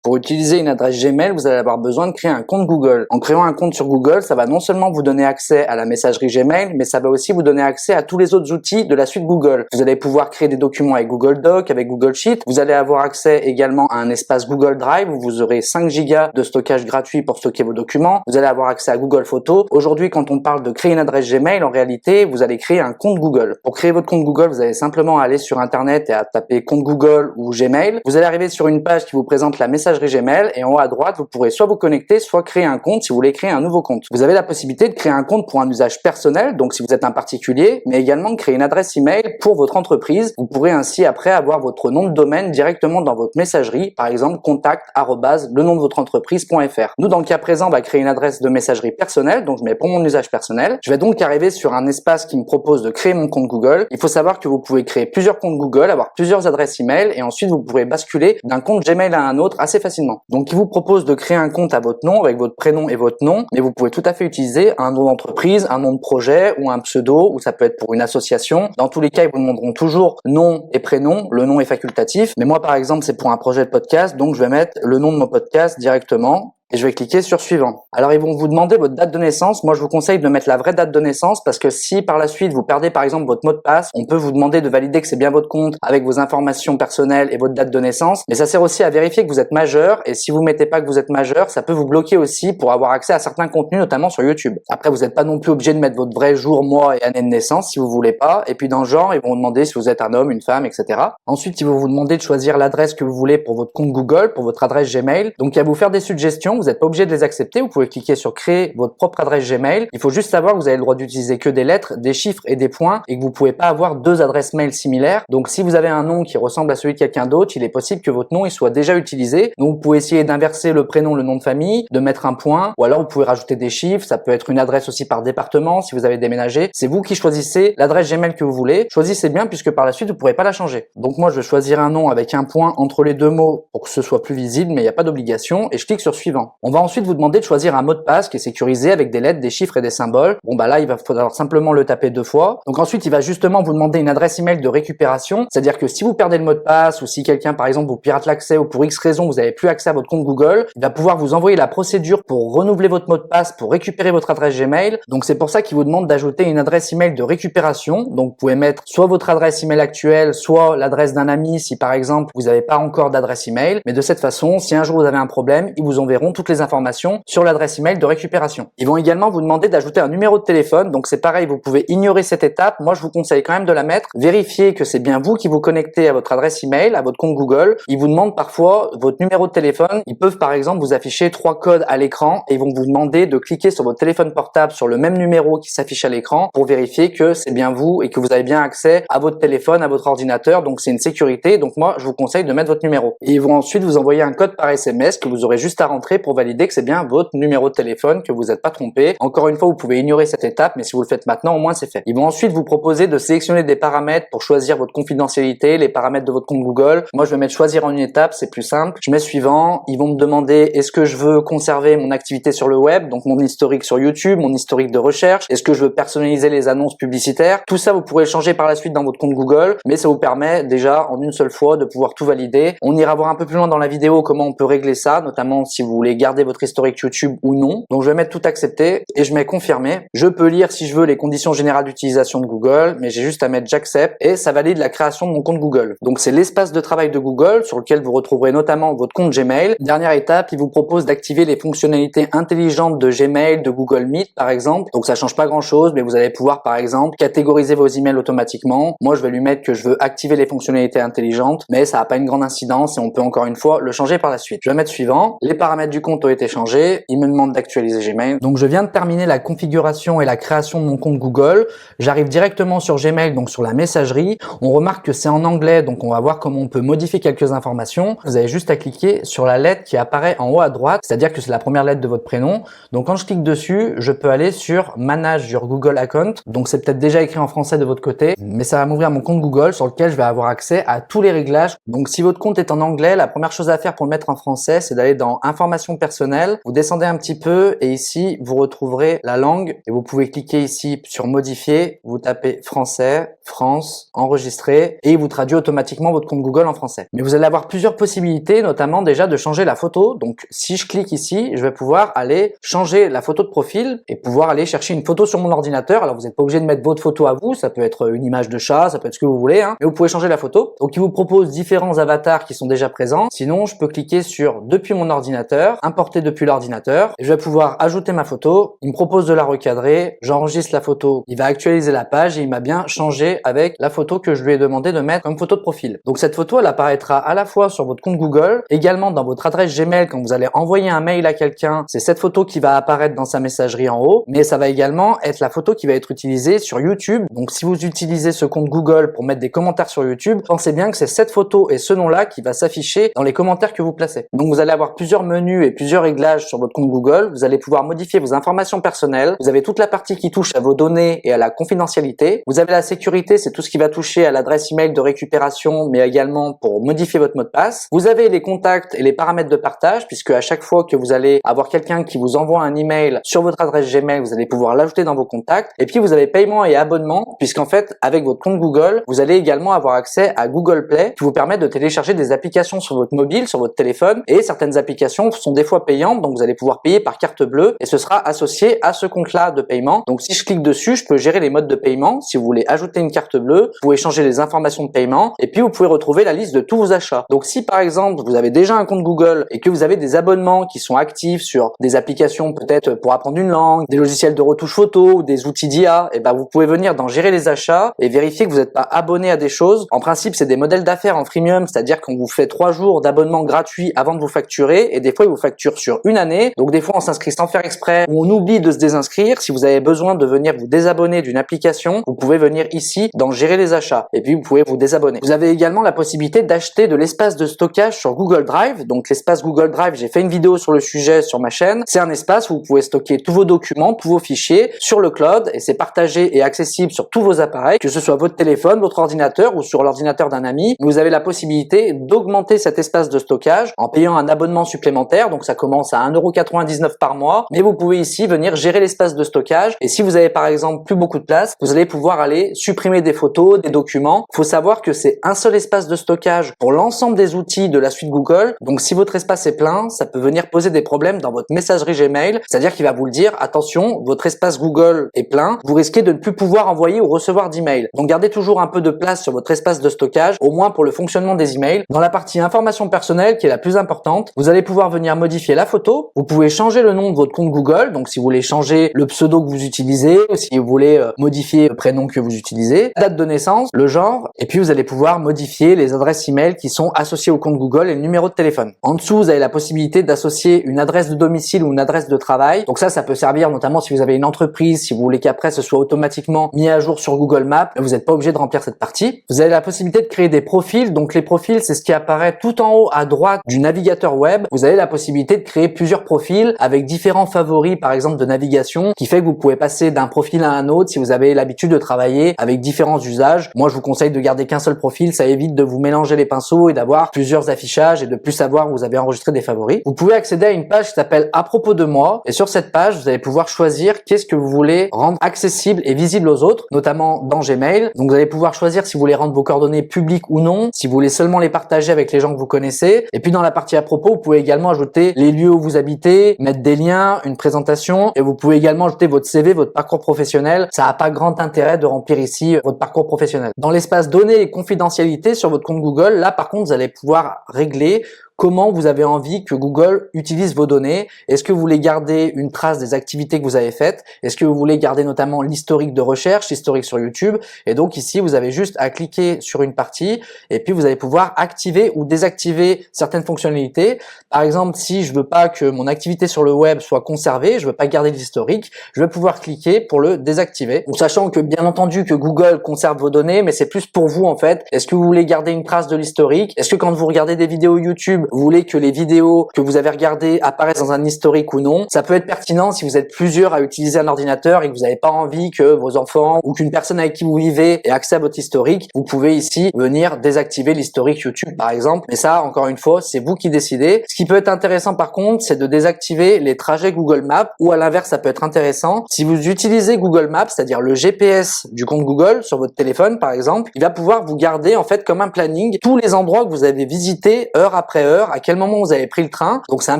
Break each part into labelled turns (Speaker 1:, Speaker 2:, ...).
Speaker 1: Pour utiliser une adresse Gmail, vous allez avoir besoin de créer un compte Google. En créant un compte sur Google, ça va non seulement vous donner accès à la messagerie Gmail, mais ça va aussi vous donner accès à tous les autres outils de la suite Google. Vous allez pouvoir créer des documents avec Google Docs, avec Google Sheets. Vous allez avoir accès également à un espace Google Drive où vous aurez 5 Go de stockage gratuit pour stocker vos documents. Vous allez avoir accès à Google Photos. Aujourd'hui, quand on parle de créer une adresse Gmail, en réalité, vous allez créer un compte Google. Pour créer votre compte Google, vous allez simplement aller sur Internet et à taper compte Google ou Gmail. Vous allez arriver sur une page qui vous présente la messagerie Gmail et en haut à droite, vous pourrez soit vous connecter, soit créer un compte si vous voulez créer un nouveau compte. Vous avez la possibilité de créer un compte pour un usage personnel, donc si vous êtes un particulier, mais également de créer une adresse email pour votre entreprise. Vous pourrez ainsi après avoir votre nom de domaine directement dans votre messagerie, par exemple contact@le nom de votre entreprise.fr. Nous, dans le cas présent, on va créer une adresse de messagerie personnelle, donc je mets pour mon usage personnel. Je vais donc arriver sur un espace qui me propose de créer mon compte Google. Il faut savoir que vous pouvez créer plusieurs comptes Google, avoir plusieurs adresses email et ensuite vous pourrez basculer d'un compte Gmail à un autre assez facilement. Donc, il vous propose de créer un compte à votre nom avec votre prénom et votre nom, mais vous pouvez tout à fait utiliser un nom d'entreprise, un nom de projet ou un pseudo, ou ça peut être pour une association. Dans tous les cas, ils vous demanderont toujours nom et prénom. Le nom est facultatif, mais moi par exemple c'est pour un projet de podcast, donc je vais mettre le nom de mon podcast directement. Et je vais cliquer sur suivant. Alors ils vont vous demander votre date de naissance. Moi je vous conseille de mettre la vraie date de naissance parce que si par la suite vous perdez par exemple votre mot de passe, on peut vous demander de valider que c'est bien votre compte avec vos informations personnelles et votre date de naissance. Mais ça sert aussi à vérifier que vous êtes majeur et si vous mettez pas que vous êtes majeur, ça peut vous bloquer aussi pour avoir accès à certains contenus, notamment sur YouTube. Après vous n'êtes pas non plus obligé de mettre votre vrai jour, mois et année de naissance si vous voulez pas. Et puis dans le genre, ils vont vous demander si vous êtes un homme, une femme, etc. Ensuite ils vont vous demander de choisir l'adresse que vous voulez pour votre compte Google, pour votre adresse Gmail. Donc il va vous faire des suggestions, vous n'êtes pas obligé de les accepter. Vous pouvez cliquer sur créer votre propre adresse Gmail. Il faut juste savoir que vous avez le droit d'utiliser que des lettres, des chiffres et des points et que vous pouvez pas avoir deux adresses mail similaires. Donc si vous avez un nom qui ressemble à celui de quelqu'un d'autre, il est possible que votre nom il soit déjà utilisé. Donc vous pouvez essayer d'inverser le prénom, le nom de famille, de mettre un point ou alors vous pouvez rajouter des chiffres. Ça peut être une adresse aussi par département si vous avez déménagé. C'est vous qui choisissez l'adresse Gmail que vous voulez. Choisissez bien puisque par la suite vous pourrez pas la changer. Donc moi je vais choisir un nom avec un point entre les deux mots pour que ce soit plus visible, mais il n'y a pas d'obligation et je clique sur suivant. On va ensuite vous demander de choisir un mot de passe qui est sécurisé avec des lettres, des chiffres et des symboles. Bon bah là il va falloir simplement le taper 2 fois. Donc ensuite il va justement vous demander une adresse email de récupération, c'est-à-dire que si vous perdez le mot de passe ou si quelqu'un par exemple vous pirate l'accès ou pour X raison vous n'avez plus accès à votre compte Google, il va pouvoir vous envoyer la procédure pour renouveler votre mot de passe pour récupérer votre adresse Gmail. Donc c'est pour ça qu'il vous demande d'ajouter une adresse email de récupération. Donc vous pouvez mettre soit votre adresse email actuelle, soit l'adresse d'un ami si par exemple vous n'avez pas encore d'adresse email. Mais de cette façon, si un jour vous avez un problème, ils vous enverront toutes les informations sur l'adresse email de récupération. Ils vont également vous demander d'ajouter un numéro de téléphone, donc c'est pareil, vous pouvez ignorer cette étape. Moi je vous conseille quand même de la mettre. Vérifiez que c'est bien vous qui vous connectez à votre adresse email, à votre compte Google. Ils vous demandent parfois votre numéro de téléphone. Ils peuvent par exemple vous afficher 3 codes à l'écran et ils vont vous demander de cliquer sur votre téléphone portable sur le même numéro qui s'affiche à l'écran pour vérifier que c'est bien vous et que vous avez bien accès à votre téléphone, à votre ordinateur. Donc c'est une sécurité. Donc moi je vous conseille de mettre votre numéro. Et ils vont ensuite vous envoyer un code par SMS que vous aurez juste à rentrer pour valider que c'est bien votre numéro de téléphone, que vous n'êtes pas trompé. Encore une fois, vous pouvez ignorer cette étape, mais si vous le faites maintenant, au moins c'est fait. Ils vont ensuite vous proposer de sélectionner des paramètres pour choisir votre confidentialité, les paramètres de votre compte Google. Moi, je vais mettre choisir en une étape, c'est plus simple. Je mets suivant. Ils vont me demander est-ce que je veux conserver mon activité sur le web, donc mon historique sur YouTube, mon historique de recherche. Est-ce que je veux personnaliser les annonces publicitaires? Tout ça, vous pourrez le changer par la suite dans votre compte Google, mais ça vous permet déjà en une seule fois de pouvoir tout valider. On ira voir un peu plus loin dans la vidéo comment on peut régler ça, notamment si vous voulez garder votre historique YouTube ou non. Donc je vais mettre tout accepter et je mets confirmer. Je peux lire si je veux les conditions générales d'utilisation de Google, mais j'ai juste à mettre j'accepte et ça valide la création de mon compte Google. Donc c'est l'espace de travail de Google sur lequel vous retrouverez notamment votre compte Gmail. Dernière étape, il vous propose d'activer les fonctionnalités intelligentes de Gmail, de Google Meet par exemple. Donc ça change pas grand chose, mais vous allez pouvoir par exemple catégoriser vos emails automatiquement. Moi je vais lui mettre que je veux activer les fonctionnalités intelligentes, mais ça n'a pas une grande incidence et on peut encore une fois le changer par la suite. Je vais mettre suivant. Les paramètres du compte ont été changés. Il me demande d'actualiser Gmail. Donc je viens de terminer la configuration et la création de mon compte Google. J'arrive directement sur Gmail, donc sur la messagerie. On remarque que c'est en anglais, donc on va voir comment on peut modifier quelques informations. Vous avez juste à cliquer sur la lettre qui apparaît en haut à droite, c'est-à-dire que c'est la première lettre de votre prénom. Donc quand je clique dessus, je peux aller sur Manage your Google account. Donc c'est peut-être déjà écrit en français de votre côté, mais ça va m'ouvrir mon compte Google sur lequel je vais avoir accès à tous les réglages. Donc si votre compte est en anglais, la première chose à faire pour le mettre en français, c'est d'aller dans Informations personnelles. Vous descendez un petit peu et ici, vous retrouverez la langue et vous pouvez cliquer ici sur Modifier. Vous tapez français, France, enregistrer, et il vous traduit automatiquement votre compte Google en français. Mais vous allez avoir plusieurs possibilités, notamment déjà de changer la photo. Donc si je clique ici, je vais pouvoir aller changer la photo de profil et pouvoir aller chercher une photo sur mon ordinateur. Alors vous n'êtes pas obligé de mettre votre photo à vous, ça peut être une image de chat, ça peut être ce que vous voulez, mais vous pouvez changer la photo. Donc il vous propose différents avatars qui sont déjà présents. Sinon, je peux cliquer sur depuis mon ordinateur, importer depuis l'ordinateur, et je vais pouvoir ajouter ma photo. Il me propose de la recadrer, j'enregistre la photo, il va actualiser la page et il m'a bien changé avec la photo que je lui ai demandé de mettre comme photo de profil. Donc cette photo, elle apparaîtra à la fois sur votre compte Google, également dans votre adresse Gmail quand vous allez envoyer un mail à quelqu'un. C'est cette photo qui va apparaître dans sa messagerie en haut, mais ça va également être la photo qui va être utilisée sur YouTube. Donc si vous utilisez ce compte Google pour mettre des commentaires sur YouTube, pensez bien que c'est cette photo et ce nom-là qui va s'afficher dans les commentaires que vous placez. Donc vous allez avoir plusieurs menus et plusieurs réglages sur votre compte Google. Vous allez pouvoir modifier vos informations personnelles. Vous avez toute la partie qui touche à vos données et à la confidentialité. Vous avez la sécurité, c'est tout ce qui va toucher à l'adresse email de récupération, mais également pour modifier votre mot de passe. Vous avez les contacts et les paramètres de partage, puisque à chaque fois que vous allez avoir quelqu'un qui vous envoie un email sur votre adresse Gmail, vous allez pouvoir l'ajouter dans vos contacts. Et puis vous avez paiement et abonnement, puisqu'en fait avec votre compte Google, vous allez également avoir accès à Google Play qui vous permet de télécharger des applications sur votre mobile, sur votre téléphone, et certaines applications sont des fois payantes, donc vous allez pouvoir payer par carte bleue et ce sera associé à ce compte-là de paiement. Donc si je clique dessus, je peux gérer les modes de paiement. Si vous voulez ajouter une carte bleue, vous pouvez changer les informations de paiement et puis vous pouvez retrouver la liste de tous vos achats. Donc si par exemple vous avez déjà un compte Google et que vous avez des abonnements qui sont actifs sur des applications peut-être pour apprendre une langue, des logiciels de retouche photo ou des outils d'IA, et ben vous pouvez venir dans gérer les achats et vérifier que vous n'êtes pas abonné à des choses. En principe, c'est des modèles d'affaires en freemium, c'est-à-dire qu'on vous fait 3 jours d'abonnement gratuit avant de vous facturer et des fois ils vous facturent sur une année. Donc des fois on s'inscrit sans faire exprès ou on oublie de se désinscrire. Si vous avez besoin de venir vous désabonner d'une application, vous pouvez venir ici dans gérer les achats et puis vous pouvez vous désabonner. Vous avez également la possibilité d'acheter de l'espace de stockage sur Google Drive. Donc l'espace Google Drive, j'ai fait une vidéo sur le sujet sur ma chaîne. C'est un espace où vous pouvez stocker tous vos documents, tous vos fichiers sur le cloud et c'est partagé et accessible sur tous vos appareils, que ce soit votre téléphone, votre ordinateur ou sur l'ordinateur d'un ami. Vous avez la possibilité d'augmenter cet espace de stockage en payant un abonnement supplémentaire. Donc ça commence à 1,99 € par mois, mais vous pouvez ici venir gérer l'espace de stockage et si vous avez par exemple plus beaucoup de place, vous allez pouvoir aller supprimer des photos, des documents. Il faut savoir que c'est un seul espace de stockage pour l'ensemble des outils de la suite Google. Donc si votre espace est plein, ça peut venir poser des problèmes dans votre messagerie Gmail, c'est-à-dire qu'il va vous le dire, attention, votre espace Google est plein, vous risquez de ne plus pouvoir envoyer ou recevoir d'emails. Donc gardez toujours un peu de place sur votre espace de stockage, au moins pour le fonctionnement des emails. Dans la partie information personnelle, qui est la plus importante, vous allez pouvoir venir modifier la photo. Vous pouvez changer le nom de votre compte Google, donc si vous voulez changer le pseudo que vous utilisez, ou si vous voulez modifier le prénom que vous utilisez, date de naissance, le genre, et puis vous allez pouvoir modifier les adresses email qui sont associées au compte Google et le numéro de téléphone. En dessous, vous avez la possibilité d'associer une adresse de domicile ou une adresse de travail. Donc ça peut servir notamment si vous avez une entreprise, si vous voulez qu'après ce soit automatiquement mis à jour sur Google Maps, vous n'êtes pas obligé de remplir cette partie. Vous avez la possibilité de créer des profils. Donc les profils, c'est ce qui apparaît tout en haut à droite du navigateur web. Vous avez la possibilité de créer plusieurs profils avec différents favoris, par exemple de navigation, qui fait que vous pouvez passer d'un profil à un autre si vous avez l'habitude de travailler avec différents usages. Moi, je vous conseille de garder qu'un seul profil, ça évite de vous mélanger les pinceaux et d'avoir plusieurs affichages et de plus savoir où vous avez enregistré des favoris. Vous pouvez accéder à une page qui s'appelle à propos de moi et sur cette page, vous allez pouvoir choisir qu'est-ce que vous voulez rendre accessible et visible aux autres, notamment dans Gmail. Donc vous allez pouvoir choisir si vous voulez rendre vos coordonnées publiques ou non, si vous voulez seulement les partager avec les gens que vous connaissez. Et puis dans la partie à propos, vous pouvez également ajouter les lieux où vous habitez, mettre des liens, une présentation et vous pouvez également ajouter votre CV, votre parcours professionnel. Ça n'a pas grand intérêt de remplir ici votre parcours professionnel. Dans l'espace données et confidentialité sur votre compte Google, là par contre, vous allez pouvoir régler comment vous avez envie que Google utilise vos données. Est-ce que vous voulez garder une trace des activités que vous avez faites? Est-ce que vous voulez garder notamment l'historique de recherche, l'historique sur YouTube? Et donc ici, vous avez juste à cliquer sur une partie et puis vous allez pouvoir activer ou désactiver certaines fonctionnalités. Par exemple, si je veux pas que mon activité sur le web soit conservée, je veux pas garder l'historique, je vais pouvoir cliquer pour le désactiver. En sachant que bien entendu que Google conserve vos données, mais c'est plus pour vous en fait. Est-ce que vous voulez garder une trace de l'historique? Est-ce que quand vous regardez des vidéos YouTube, vous voulez que les vidéos que vous avez regardées apparaissent dans un historique ou non. Ça peut être pertinent si vous êtes plusieurs à utiliser un ordinateur et que vous n'avez pas envie que vos enfants ou qu'une personne avec qui vous vivez ait accès à votre historique. Vous pouvez ici venir désactiver l'historique YouTube par exemple. Mais ça, encore une fois, c'est vous qui décidez. Ce qui peut être intéressant par contre, c'est de désactiver les trajets Google Maps, ou à l'inverse, ça peut être intéressant. Si vous utilisez Google Maps, c'est-à-dire le GPS du compte Google sur votre téléphone par exemple, il va pouvoir vous garder en fait comme un planning tous les endroits que vous avez visités heure après heure, à quel moment vous avez pris le train. Donc c'est un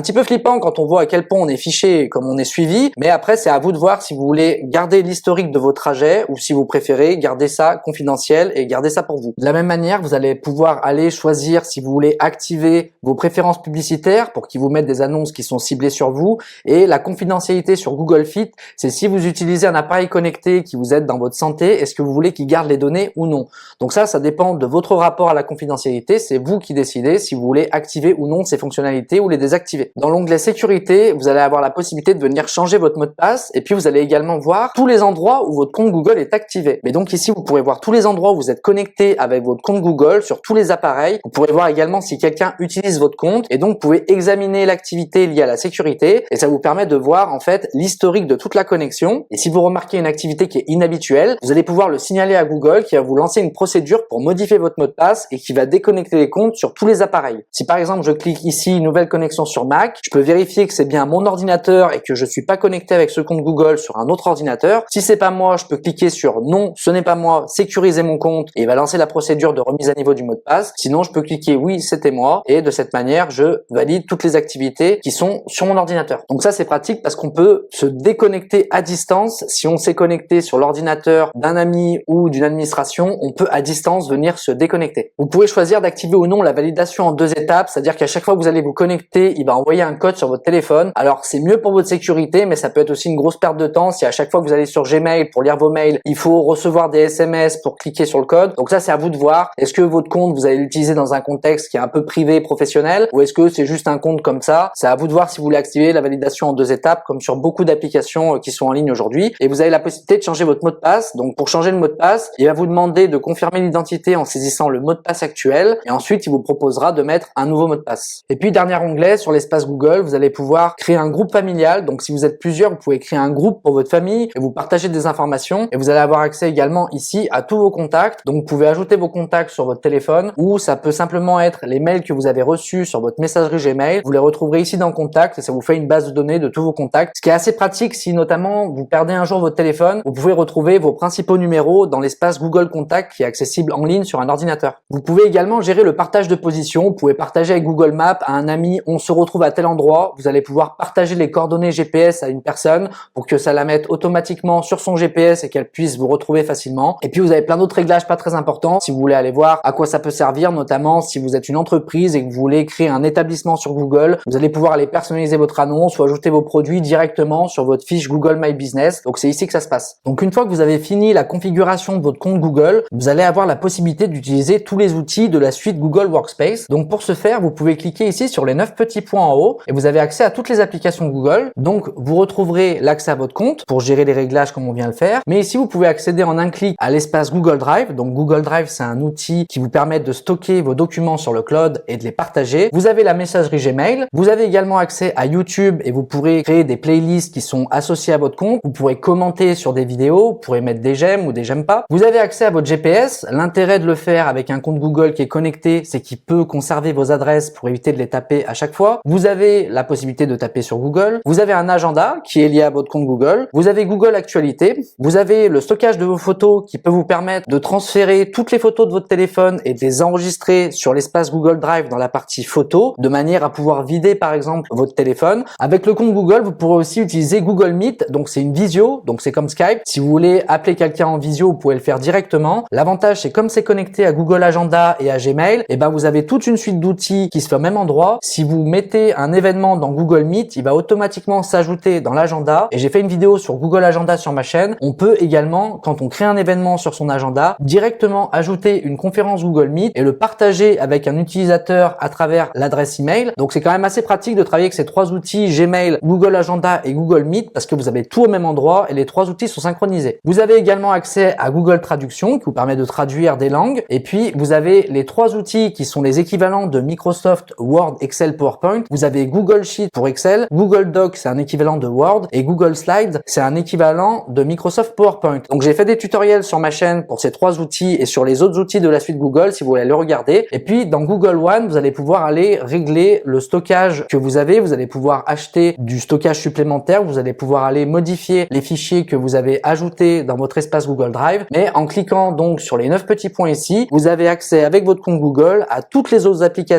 Speaker 1: petit peu flippant quand on voit à quel point on est fiché, comme on est suivi, mais après c'est à vous de voir si vous voulez garder l'historique de vos trajets ou si vous préférez garder ça confidentiel et garder ça pour vous. De la même manière, vous allez pouvoir aller choisir si vous voulez activer vos préférences publicitaires pour qu'ils vous mettent des annonces qui sont ciblées sur vous, et la confidentialité sur Google Fit, c'est si vous utilisez un appareil connecté qui vous aide dans votre santé, est-ce que vous voulez qu'il garde les données ou non. Donc ça dépend de votre rapport à la confidentialité, c'est vous qui décidez si vous voulez activer ou non ces fonctionnalités ou les désactiver. Dans l'onglet sécurité, vous allez avoir la possibilité de venir changer votre mot de passe, et puis vous allez également voir tous les endroits où votre compte Google est activé. Mais donc ici, vous pourrez voir tous les endroits où vous êtes connecté avec votre compte Google sur tous les appareils. Vous pourrez voir également si quelqu'un utilise votre compte, et donc vous pouvez examiner l'activité liée à la sécurité, et ça vous permet de voir en fait l'historique de toute la connexion. Et si vous remarquez une activité qui est inhabituelle, vous allez pouvoir le signaler à Google qui va vous lancer une procédure pour modifier votre mot de passe et qui va déconnecter les comptes sur tous les appareils. Si par exemple je clique ici nouvelle connexion sur Mac, je peux vérifier que c'est bien mon ordinateur et que je suis pas connecté avec ce compte Google sur un autre ordinateur. Si c'est pas moi, je peux cliquer sur non, ce n'est pas moi, sécuriser mon compte, et il va lancer la procédure de remise à niveau du mot de passe. Sinon, je peux cliquer oui, c'était moi, et de cette manière, je valide toutes les activités qui sont sur mon ordinateur. Donc ça, c'est pratique parce qu'on peut se déconnecter à distance. Si on s'est connecté sur l'ordinateur d'un ami ou d'une administration, on peut à distance venir se déconnecter. Vous pouvez choisir d'activer ou non la validation en 2 étapes, c'est-à-dire qu'à chaque fois que vous allez vous connecter, il va envoyer un code sur votre téléphone. Alors c'est mieux pour votre sécurité, mais ça peut être aussi une grosse perte de temps si à chaque fois que vous allez sur Gmail pour lire vos mails, il faut recevoir des SMS pour cliquer sur le code. Donc ça, c'est à vous de voir. Est-ce que votre compte, vous allez l'utiliser dans un contexte qui est un peu privé, professionnel, ou est-ce que c'est juste un compte comme ça? C'est à vous de voir si vous voulez activer la validation en 2 étapes, comme sur beaucoup d'applications qui sont en ligne aujourd'hui. Et vous avez la possibilité de changer votre mot de passe. Donc pour changer le mot de passe, il va vous demander de confirmer l'identité en saisissant le mot de passe actuel, et ensuite il vous proposera de mettre un nouveau mot de passe. Et puis dernier onglet sur l'espace Google, vous allez pouvoir créer un groupe familial. Donc si vous êtes plusieurs, vous pouvez créer un groupe pour votre famille et vous partager des informations, et vous allez avoir accès également ici à tous vos contacts. Donc vous pouvez ajouter vos contacts sur votre téléphone, ou ça peut simplement être les mails que vous avez reçus sur votre messagerie Gmail. Vous les retrouverez ici dans Contacts et ça vous fait une base de données de tous vos contacts, ce qui est assez pratique si notamment vous perdez un jour votre téléphone. Vous pouvez retrouver vos principaux numéros dans l'espace Google Contact qui est accessible en ligne sur un ordinateur. Vous pouvez également gérer le partage de position. Vous pouvez partager avec Google Maps à un ami, on se retrouve à tel endroit. Vous allez pouvoir partager les coordonnées GPS à une personne pour que ça la mette automatiquement sur son GPS et qu'elle puisse vous retrouver facilement. Et puis vous avez plein d'autres réglages pas très importants si vous voulez aller voir à quoi ça peut servir, notamment si vous êtes une entreprise et que vous voulez créer un établissement sur Google. Vous allez pouvoir aller personnaliser votre annonce ou ajouter vos produits directement sur votre fiche Google My Business. Donc c'est ici que ça se passe. Donc une fois que vous avez fini la configuration de votre compte Google, vous allez avoir la possibilité d'utiliser tous les outils de la suite Google Workspace. Donc pour ce faire, vous pouvez cliquer ici sur les 9 petits points en haut et vous avez accès à toutes les applications Google. Donc vous retrouverez l'accès à votre compte pour gérer les réglages comme on vient de le faire. Mais ici, vous pouvez accéder en un clic à l'espace Google Drive. Donc Google Drive, c'est un outil qui vous permet de stocker vos documents sur le cloud et de les partager. Vous avez la messagerie Gmail. Vous avez également accès à YouTube et vous pourrez créer des playlists qui sont associées à votre compte. Vous pourrez commenter sur des vidéos, vous pourrez mettre des j'aime ou des j'aime pas. Vous avez accès à votre GPS. L'intérêt de le faire avec un compte Google qui est connecté, c'est qu'il peut conserver vos adresses pour éviter de les taper à chaque fois. Vous avez la possibilité de taper sur Google. Vous avez un agenda qui est lié à votre compte Google. Vous avez Google Actualité. Vous avez le stockage de vos photos qui peut vous permettre de transférer toutes les photos de votre téléphone et de les enregistrer sur l'espace Google Drive dans la partie photos, de manière à pouvoir vider par exemple votre téléphone. Avec le compte Google, vous pourrez aussi utiliser Google Meet. Donc c'est une visio, donc c'est comme Skype. Si vous voulez appeler quelqu'un en visio, vous pouvez le faire directement. L'avantage, c'est comme c'est connecté à Google Agenda et à Gmail, et ben vous avez toute une suite d'outils qui se fait au même endroit. Si vous mettez un événement dans Google Meet, il va automatiquement s'ajouter dans l'agenda. Et j'ai fait une vidéo sur Google Agenda sur ma chaîne. On peut également, quand on crée un événement sur son agenda, directement ajouter une conférence Google Meet et le partager avec un utilisateur à travers l'adresse email. Donc c'est quand même assez pratique de travailler avec ces 3 outils, Gmail, Google Agenda et Google Meet, parce que vous avez tout au même endroit et les 3 outils sont synchronisés. Vous avez également accès à Google Traduction qui vous permet de traduire des langues. Et puis vous avez les 3 outils qui sont les équivalents de Microsoft Microsoft Word, Excel, PowerPoint. Vous avez Google Sheet pour Excel, Google Doc, c'est un équivalent de Word, et Google Slides, c'est un équivalent de Microsoft PowerPoint. Donc j'ai fait des tutoriels sur ma chaîne pour ces 3 outils et sur les autres outils de la suite Google si vous voulez les regarder. Et puis dans Google One, vous allez pouvoir aller régler le stockage que vous avez. Vous allez pouvoir acheter du stockage supplémentaire. Vous allez pouvoir aller modifier les fichiers que vous avez ajoutés dans votre espace Google Drive. Mais en cliquant donc sur les 9 petits points ici, vous avez accès avec votre compte Google à toutes les autres applications.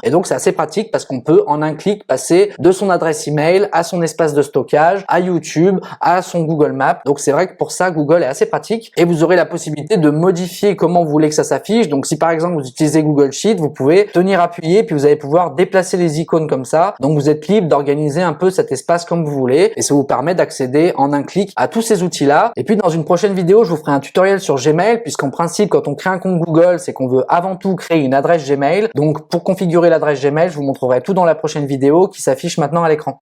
Speaker 1: Et donc c'est assez pratique parce qu'on peut en un clic passer de son adresse email à son espace de stockage, à YouTube, à son Google Maps. Donc c'est vrai que pour ça, Google est assez pratique et vous aurez la possibilité de modifier comment vous voulez que ça s'affiche. Donc si par exemple vous utilisez Google Sheet, vous pouvez tenir appuyé puis vous allez pouvoir déplacer les icônes comme ça. Donc vous êtes libre d'organiser un peu cet espace comme vous voulez et ça vous permet d'accéder en un clic à tous ces outils-là. Et puis dans une prochaine vidéo, je vous ferai un tutoriel sur Gmail puisqu'en principe, quand on crée un compte Google, c'est qu'on veut avant tout créer une adresse Gmail. Donc pour configurer l'adresse Gmail, je vous montrerai tout dans la prochaine vidéo qui s'affiche maintenant à l'écran.